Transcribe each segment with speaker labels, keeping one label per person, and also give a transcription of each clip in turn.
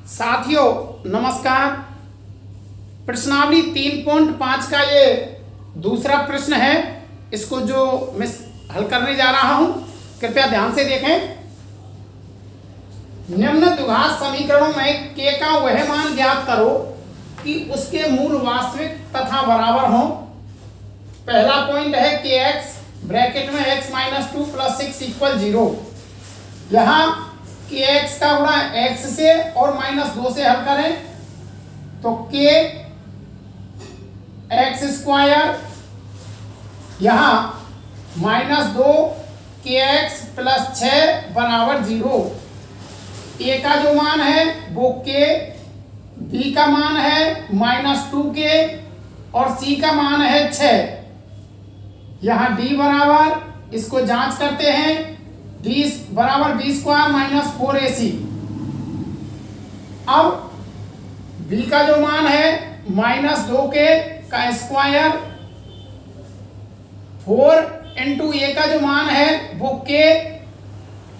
Speaker 1: साथियों नमस्कार। प्रश्नावली 3.5 का ये दूसरा प्रश्न है। इसको जो मैं हल करने जा रहा हूं, कृपया ध्यान से देखें। निम्न द्विघात समीकरणों में k का वह मान ज्ञात करो कि उसके मूल वास्तविक तथा बराबर हों। पहला पॉइंट है kx ब्रैकेट में x - 2 + 6 = 0। यहाँ kx का गुणा x से और -2 से हल करें तो k x² यहाँ -2 kx + 6 = 0। a का जो मान है वो k, b का मान है -2k और c का मान है 6। यहाँ d बराबर, इसको जांच करते हैं, d बराबर b² - 4ac। अब b का जो मान है -2k का स्क्वायर, 4 × a का जो मान है वो k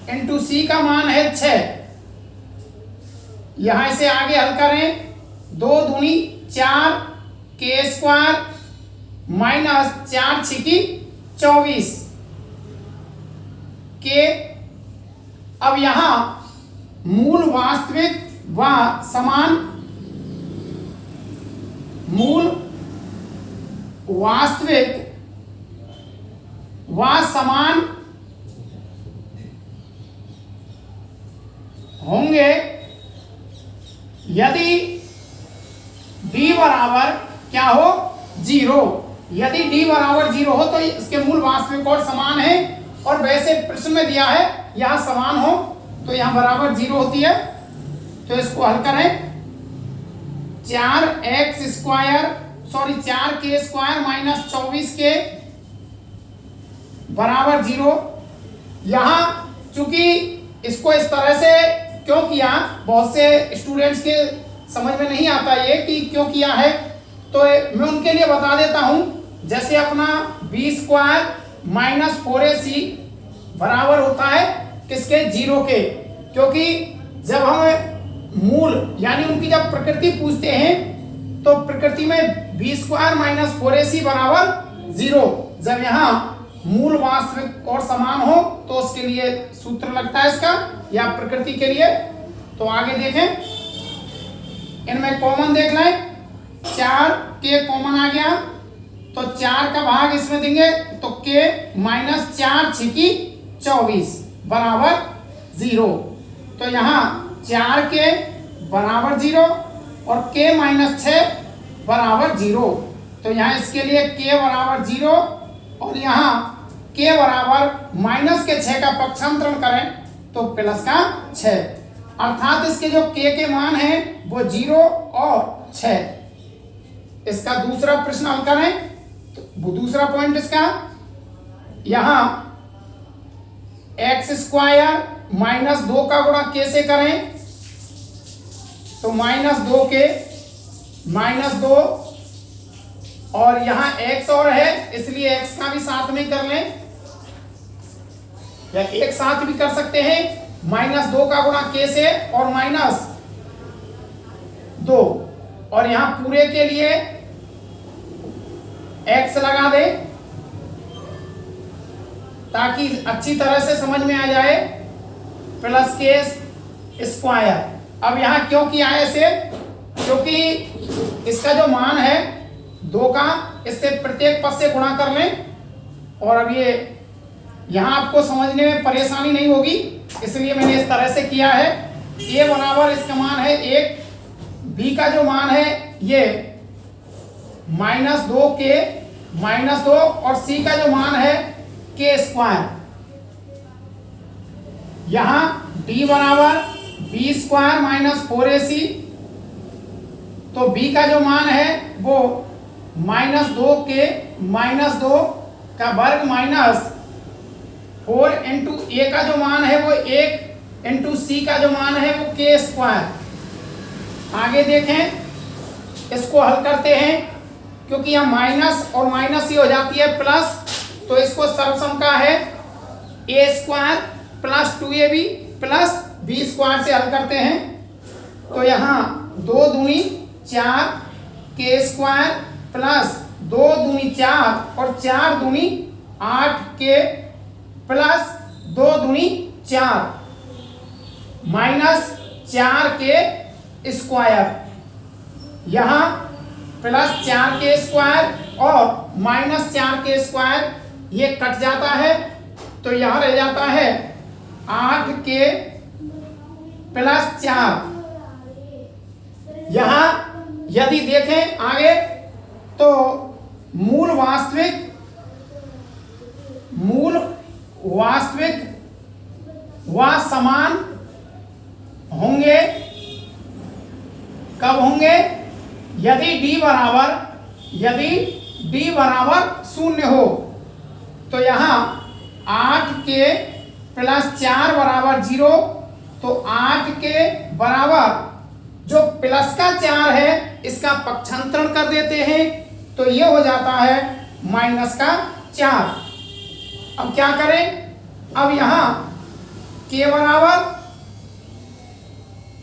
Speaker 1: × c का मान है 6। यहां से आगे हल करें, 2 दूनी 4 k² - 4 छिकी 24 के। अब यहां मूल वास्तविक व समान, मूल वास्तविक व समान होंगे यदि d बराबर क्या हो, 0। यदि d बराबर 0 हो तो इसके मूल वास्तविक और समान है, और वैसे प्रश्न में दिया है यहां समान हो तो यहां बराबर 0 होती है। तो इसको हल करें, 4k² - 24k बराबर 0। यहां चूंकि इसको इस तरह से क्यों किया, बहुत से स्टूडेंट्स के समझ में नहीं आता ये कि क्यों किया है, तो मैं उनके लिए बता देता हूं। जैसे अपना b² - 4ac बराबर होता है किसके, 0 के। क्योंकि जब हम मूल यानी उनकी जब प्रकृति पूछते हैं तो प्रकृति में b² - 4ac बराबर 0। जब यहाँ मूल वास्तविक और समान हो तो उसके लिए सूत्र लगता है इसका, या प्रकृति के लिए। तो आगे देखें, इनमें कॉमन देख लें, 4k कॉमन आ गया तो 4 का भाग इसमें देंगे तो k - 4 छिकी 24 बराबर 0। तो यहाँ 4k बराबर 0 और k - 6 बराबर 0। तो यहाँ इसके लिए k बराबर 0 और यहाँ k बराबर -6 का पक्षांतरण करें तो +6। अर्थात इसके जो k के मान हैं वो 0 और 6। इसका दूसरा प्रश्न हल करें तो दूसरा पॉइंट इसका, यहां x² - 2 का गुणा k से करें तो -2k -2, और यहां x और है इसलिए x का भी साथ में कर लें, या एक साथ भी कर सकते हैं। -2 का गुणा k से और -2, और यहां पूरे के लिए x लगा दे ताकि अच्छी तरह से समझ में आ जाए, +k²। अब यहां क्यों किया है इसे, क्योंकि इसका जो मान है 2 का, इससे प्रत्येक पद से गुणा कर लें, और अब ये यहां आपको समझने में परेशानी नहीं होगी, इसलिए मैंने इस तरह से किया है। a बराबर इसका मान है 1, b का जो मान है ये -2k -2 और c का जो मान है k²। यहां d बराबर b² - 4ac, तो b का जो मान है वो -2k -2 का वर्ग -4 × a का जो मान है वो 1 × c का जो मान है वो k²। आगे देखें, इसको हल करते हैं, क्योंकि यहाँ माइनस और माइनस ही हो जाती है प्लस, तो इसको सर्वसम का है a² + 2ab + b² से हल करते हैं तो यहाँ 2 दूनी 4 के स्क्वायर प्लस 2 दूनी 4 और 4 दूनी 8 के प्लस 2 दूनी 4 माइनस 4 के स्क्वायर, यहाँ प्लस 4 के स्क्वायर और माइनस 4 के स्क्वायर ये कट जाता है, तो यहाँ रह जाता है 8 के प्लस 4। यहाँ यदि देखें आगे तो मूल वास्तविक व समान होंगे कब होंगे? यदि d बराबर 0 हो। तो यहाँ 8 के प्लस 4 बराबर 0, तो 8 के बराबर जो प्लस का 4 है इसका पक्षांतरण कर देते हैं, तो ये हो जाता है माइनस का 4। अब क्या करें? अब यहाँ के बराबर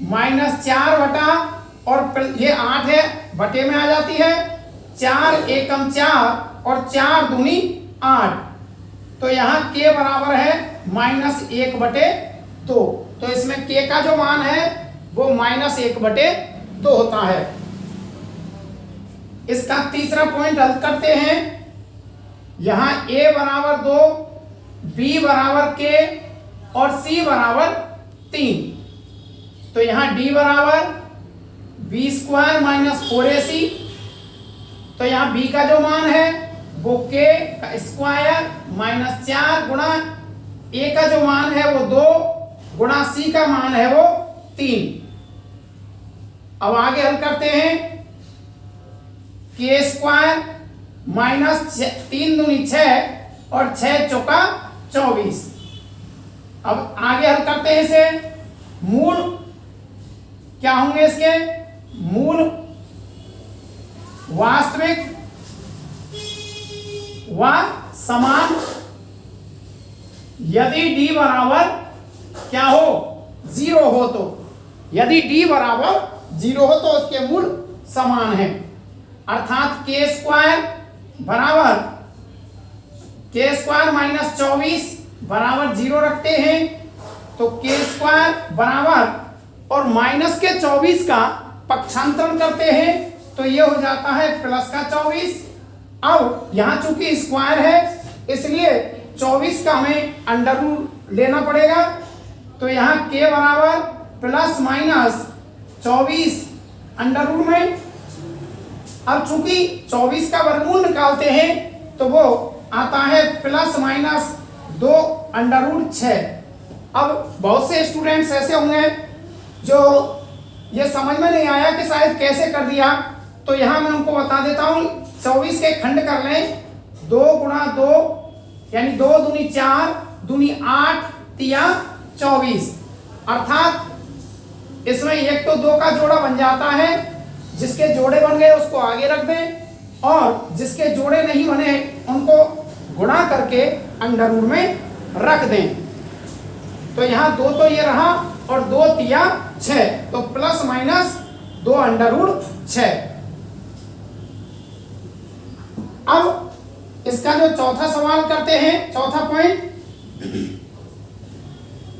Speaker 1: -4 बटा और ये 8 है बटे में आ जाती है, 4 एकम 4 और 4 दूनी 8, तो यहाँ के बराबर है -1 बटे 2। तो इसमें के का जो मान है वो -1 बटे 2 होता है। इसका तीसरा पॉइंट हल करते हैं। यहाँ a बराबर 2, b बराबर k और c बराबर 3, तो यहाँ d बराबर b स्क्वायर माइनस 4ac, तो यहाँ b का जो मान है वो k का स्क्वायर माइनस 4 गुणा a का जो मान है वो 2 गुणा c का मान है वो 3। अब आगे हल करते हैं। के स्क्वायर माइनस 3 दूनी 6 और 6 चौका 24। अब आगे हल करते हैं इसे। मूल क्या होंगे इसके? मूल वास्तविक व समान यदि d बराबर क्या हो? 0 हो। तो यदि d बराबर 0 हो तो उसके मूल समान है, अर्थात के स्क्वायर बराबर के स्क्वायर माइनस 24 बराबर 0 रखते हैं, तो के स्क्वायर बराबर और माइनस के 24 का पक्षांतरण करते हैं, तो ये हो जाता है प्लस का 24। अब यहाँ चूंकि स्क्वायर है इसलिए 24 का हमें अंडर रूट लेना पड़ेगा, तो यहाँ के बराबर प्लस माइनस 24 अंडर रूट में। अब चूंकि 24 का वर्गमूल निकालते हैं तो वो आता है प्लस माइनस 2 अंडर रूट 6। अब बहुत से स्टूडेंट्स ऐसे होंगे जो ये समझ में नहीं आया कि शायद कैसे कर दिया, तो यहाँ मैं उनको बता देता हूँ। 24 के खंड कर लें, 2 गुणा 2 यानी 2 दूनी 4 दूनी 8 तिया 24, अर्थात इसमें 1 तो 2 का जोड़ा बन जाता है। जिसके जोड़े बन गए उसको आगे रख दें और जिसके जोड़े नहीं बने उनको गुणा करके अंडर रूट में रख दें। तो यहाँ 2 तो ये रहा और 2 तिया 6, तो प्लस माइनस 2 अंडर रूट 6। अब इसका जो चौथा सवाल करते हैं, चौथा पॉइंट,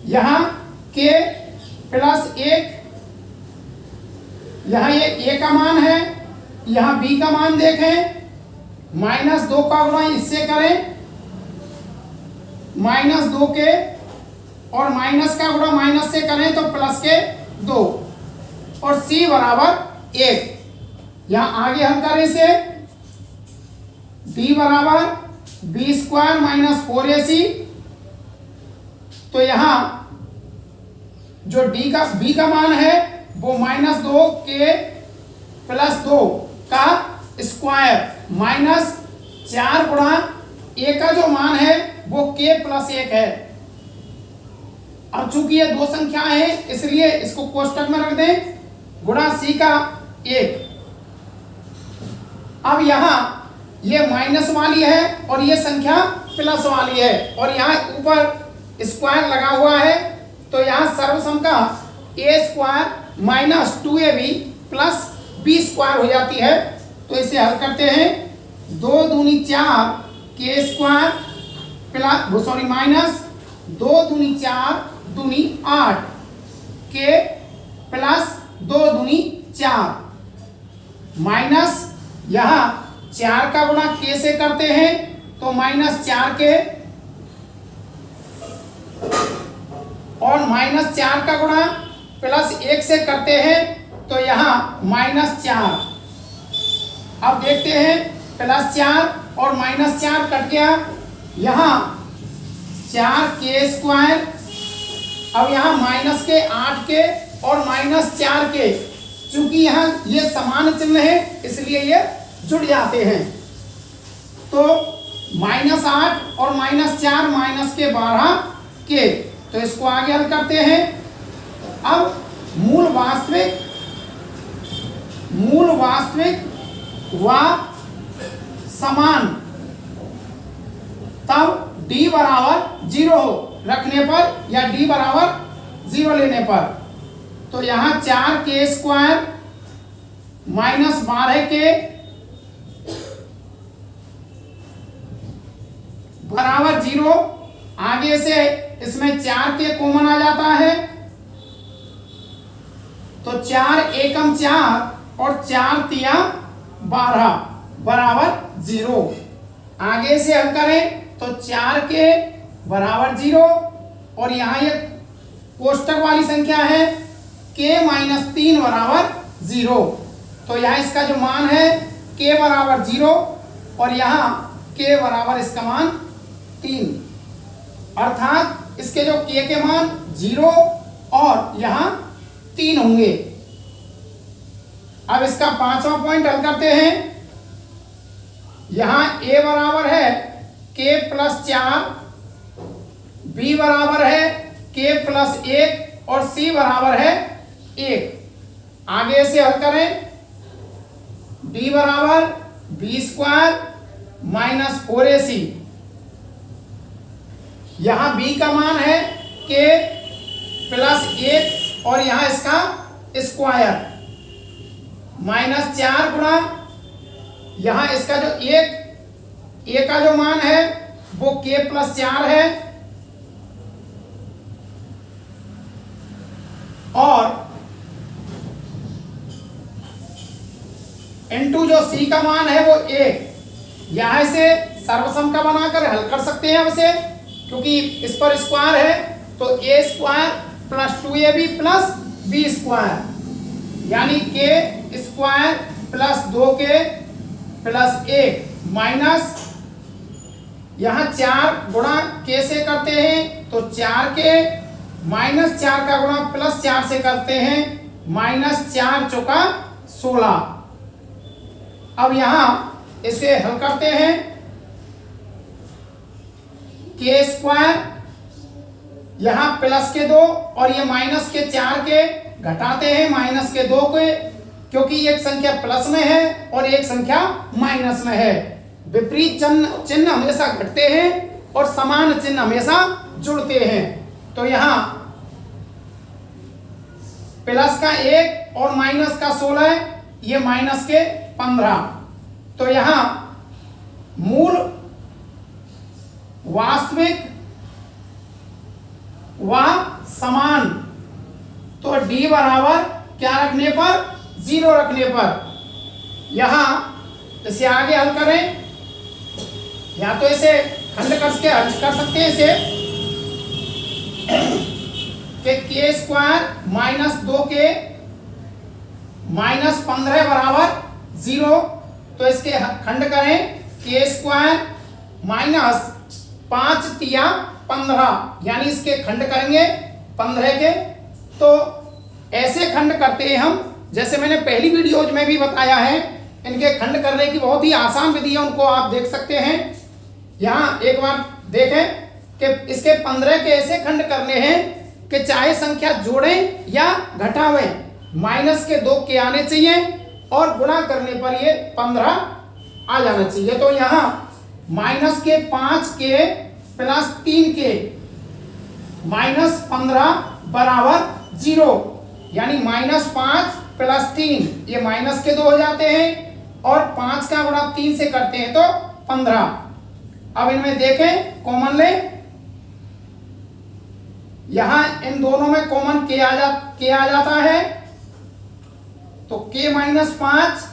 Speaker 1: यहाँ के प्लस 1, यहाँ ये a का मान है, यहाँ b का मान देखें, -2 का गुणा इससे करें -2 के और माइनस का गुणा माइनस से करें तो प्लस के 2 और c बराबर 1। यहाँ आगे हम करें इसे, d बराबर b स्क्वायर माइनस 4ac, तो यहाँ जो b का मान है वो -2 के प्लस 2 का स्क्वायर माइनस 4 गुणा a का जो मान है वो k प्लस 1 है। अब चूंकि ये 2 संख्या है इसलिए इसको कोष्टक में रख दें, गुणा c का 1। अब यहाँ ये माइनस वाली है और ये संख्या प्लस वाली है और यहाँ ऊपर स्क्वायर लगा हुआ है, तो यहाँ सर्वसम का a square minus 2ab plus b square हो जाती है। तो इसे हल करते हैं, 2 दूनी 4 के स्क्वायर प्लस माइनस 2 दूनी 4 दूनी 8 के प्लस 2 दूनी 4 माइनस यहाँ 4 का गुणा के से करते हैं तो -4 के और -4 का गुणा +1 से करते हैं तो यहाँ -4। अब देखते हैं +4 और -4 कट गया, यहाँ 4 के स्क्वायर, अब यहाँ माइनस के 8 के और -4 के, चूंकि यहाँ ये समान चिन्ह है इसलिए ये जुड़ जाते हैं। तो -8 और -4 माइनस के 12 के, तो इसको आगे हल करते हैं। अब मूल वास्तविक व समान, तब d बराबर 0 रखने पर या d बराबर 0 लेने पर, तो यहाँ 4 के स्क्वायर -12 के बराबर 0। आगे से इसमें 4 के कॉमन आ जाता है तो 4 एकम 4 और 4 तिया 12 बराबर 0। आगे से हल करें तो 4 के बराबर 0 और यहाँ ये कोष्टक वाली संख्या है k -3 बराबर 0। तो यहाँ इसका जो मान है k बराबर 0 और यहाँ k बराबर इसका मान 3, अर्थात इसके जो k के मान 0 और यहाँ 3 होंगे। अब इसका 5वां पॉइंट हल करते हैं। यहाँ a बराबर है k + 4, b बराबर है k + 1 और c बराबर है 1। आगे से हल करें, d बराबर b स्क्वायर -4ac, यहाँ b का मान है k + 1 और यहाँ इसका स्क्वायर -4 गुणा, यहाँ इसका जो a का जो मान है वो k + 4 है और इनटू जो c का मान है वो 1। यहाँ से सर्वसम का बनाकर हल कर सकते हैं उसे, क्योंकि इस पर स्क्वायर है तो a square + 2ab + b square यानी k स्क्वायर + 2k + 1 माइनस यहाँ 4 गुणा k से करते हैं तो 4k -4 का गुणा +4 से करते हैं -4 चौका 16। अब यहाँ इसे हल करते हैं, k स्क्वायर यहाँ +2 और ये -4 के घटाते हैं -2 के, क्योंकि एक संख्या प्लस में है और एक संख्या माइनस में है। विपरीत चिन्ह हमेशा घटते हैं और समान चिन्ह हमेशा जुड़ते हैं। तो यहाँ प्लस का 1 और माइनस का 16, ये माइनस के 15। तो यहाँ मूल वास्तविक व समान, तो d बराबर क्या रखने पर 0 रखने पर, यहाँ इसे आगे हल करें, या तो इसे खंड करके हल कर सकते हैं इसे कि k स्क्वायर -2k -15 बराबर 0। तो इसके खंड करें, k स्क्वायर -5 तिया 15 यानी इसके खंड करेंगे 15 के। तो ऐसे खंड करते हैं हम, जैसे मैंने पहली वीडियोज में भी बताया है, इनके खंड करने की बहुत ही आसान विधि है, उनको आप देख सकते हैं। यहाँ एक बार देखें कि इसके 15 के ऐसे खंड करने हैं कि चाहे संख्या जोड़ें या घटावें, माइनस के 2 के आने चाहिए और गुणा करने पर ये 15 आ जाना चाहिए। तो यहाँ -5 के + 3 के -15 बराबर 0। यानी -5 + 3, ये माइनस के 2 हो जाते हैं और 5 का गुणा 3 से करते हैं तो 15। अब इनमें देखें कॉमन लें, यहां इन दोनों में कॉमन के आ जाता है तो k -5,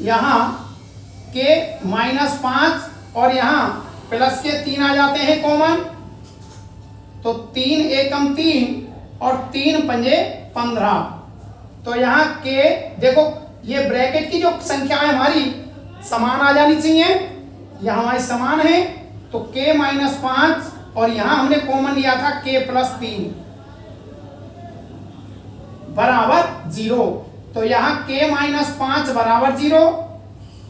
Speaker 1: यहां k -5 और यहां प्लस के 3 आ जाते हैं कॉमन, तो 3 एकम 3 और 3 पंजे 15। तो यहाँ के देखो ये ब्रैकेट की जो संख्या है हमारी समान आ जानी चाहिए, यहाँ हमारी समान है तो k -5 और यहाँ हमने कॉमन लिया था k + 3 बराबर 0। तो यहाँ k -5 बराबर 0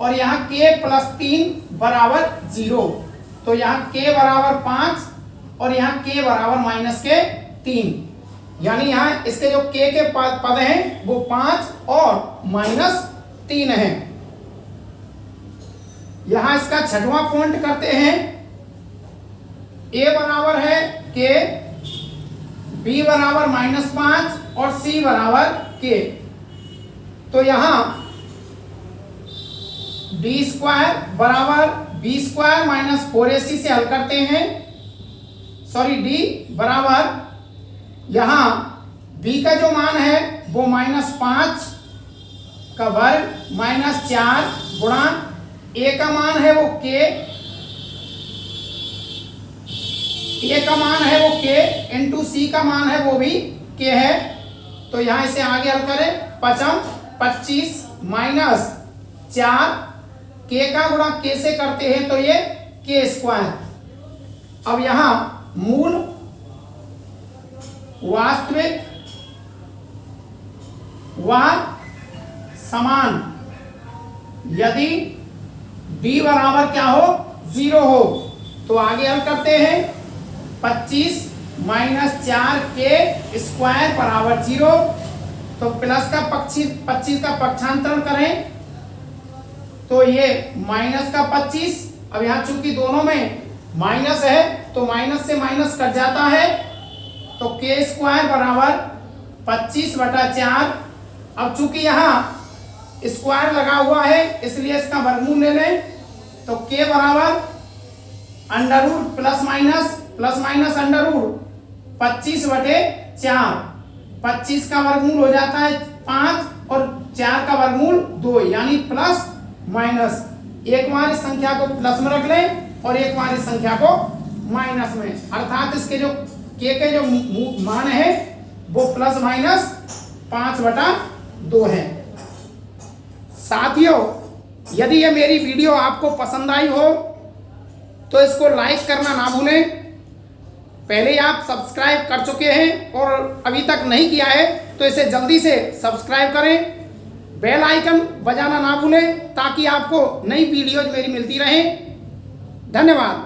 Speaker 1: और यहाँ k + 3 बराबर 0। तो यहाँ k बराबर 5 और यहाँ k बराबर -3, यानी यहाँ इसके जो k के पद हैं वो 5 और -3 है। यहाँ इसका छठवां पॉइंट करते हैं, a बराबर है k, b बराबर -5 और c बराबर k। तो यहाँ d² बराबर b² - 4ac से हल करते हैं, सॉरी d बराबर यहाँ b का जो मान है वो -5 का वर्ग -4 गुणा a का मान है वो k, a का मान है वो k इंटू c का मान है वो भी k है। तो यहाँ इसे आगे हल करें, 25 -4 k का गुणा k से करते हैं तो ये k²। अब यहाँ मूल वास्तविक व समान यदि b बराबर क्या हो 0 हो तो आगे हल करते हैं, 25 -4k² बराबर 0। तो प्लस का 25 का पक्षांतरण करें तो ये माइनस का 25। अब यहाँ चूंकि दोनों में माइनस है तो माइनस से माइनस कट जाता है तो k² बराबर 25/4। अब चूंकि यहाँ स्क्वायर लगा हुआ है इसलिए इसका वर्गमूल ले लें तो k बराबर √ प्लस माइनस √ 25/4। 25 का वर्गमूल हो जाता है 5 और 4 का वर्गमूल 2, यानी प्लस माइनस। एक बार इस संख्या को प्लस में रख लें और एक बार इस संख्या को माइनस में, अर्थात इसके जो k के जो मान है वो ±5/2 है। साथियों, यदि ये मेरी वीडियो आपको पसंद आई हो तो इसको लाइक करना ना भूलें। पहले आप सब्सक्राइब कर चुके हैं और अभी तक नहीं किया है तो इसे जल्दी से सब्सक्राइब करें, बेल आइकन बजाना ना भूलें ताकि आपको नई वीडियोज मेरी मिलती रहें। धन्यवाद।